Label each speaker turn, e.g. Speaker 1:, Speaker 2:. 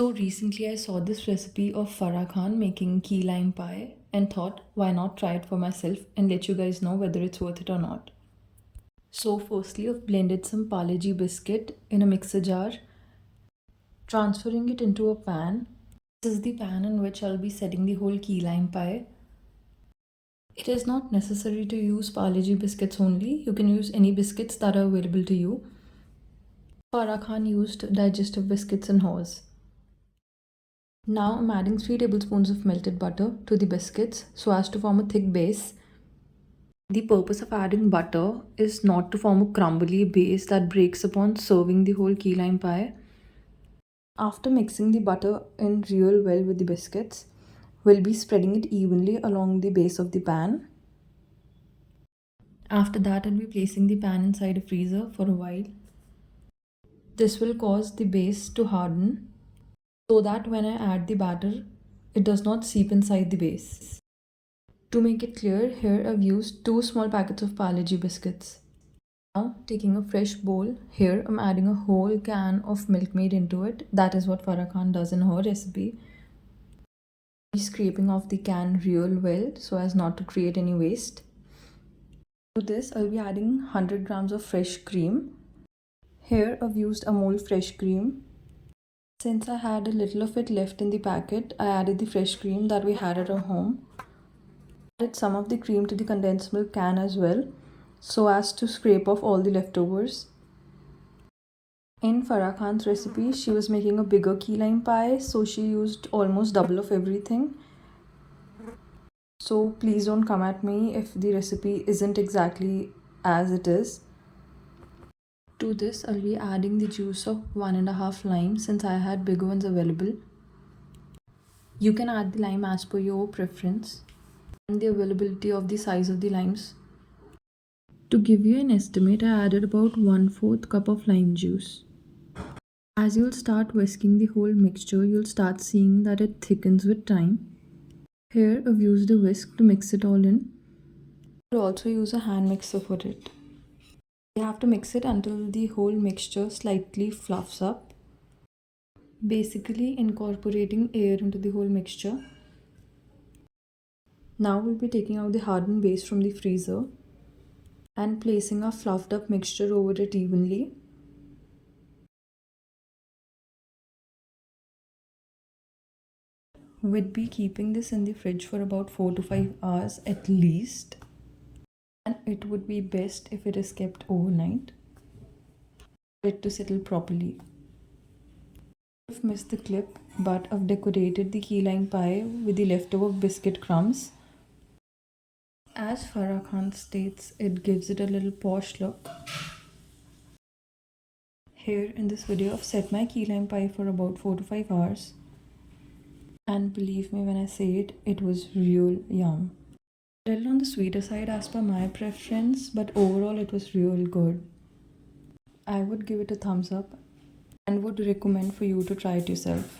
Speaker 1: So recently I saw this recipe of Farah Khan making key lime pie and thought why not try it for myself and let you guys know whether it's worth it or not. So firstly I've blended some Parle G biscuit in a mixer jar, transferring it into a pan. This is the pan in which I'll be setting the whole key lime pie. It is not necessary to use Parle G biscuits only. You can use any biscuits that are available to you. Farah Khan used digestive biscuits and hers. Now I'm adding 3 tablespoons of melted butter to the biscuits so as to form a thick base. The purpose of adding butter is not to form a crumbly base that breaks upon serving the whole key lime pie. After mixing the butter in real well with the biscuits, we'll be spreading it evenly along the base of the pan. After that, I'll be placing the pan inside a freezer for a while. This will cause the base to harden so that when I add the batter, it does not seep inside the base. To make it clear, here I've used 2 small packets of Parle G biscuits. Now, taking a fresh bowl, here I'm adding a whole can of Milkmaid into it. That is what Farah Khan does in her recipe. Scraping off the can real well so as not to create any waste. To this, I'll be adding 100 grams of fresh cream. Here I've used Amul fresh cream. Since I had a little of it left in the packet, I added the fresh cream that we had at our home. Added some of the cream to the condensed milk can as well, so as to scrape off all the leftovers. In Farah Khan's recipe, she was making a bigger key lime pie, so she used almost double of everything. So please don't come at me if the recipe isn't exactly as it is. To this, I'll be adding the juice of 1.5 lime since I had bigger ones available. You can add the lime as per your preference and the availability of the size of the limes. To give you an estimate, I added about 1/4 cup of lime juice. As you'll start whisking the whole mixture, you'll start seeing that it thickens with time. Here I've used a whisk to mix it all in. I'll also use a hand mixer for it. You have to mix it until the whole mixture slightly fluffs up, basically incorporating air into the whole mixture. Now we'll be taking out the hardened base from the freezer and placing our fluffed up mixture over it evenly. We'd be keeping this in the fridge for about 4 to 5 hours at least, and it would be best if it is kept overnight for it to settle properly. I've missed the clip, but I've decorated the key lime pie with the leftover biscuit crumbs. As Farah Khan states, it gives it a little posh look. Here in this video, I've set my key lime pie for about 4 to 5 hours. And believe me when I say it, it was real yum. A little on the sweeter side as per my preference, but overall it was real good. I would give it a thumbs up and would recommend for you to try it yourself.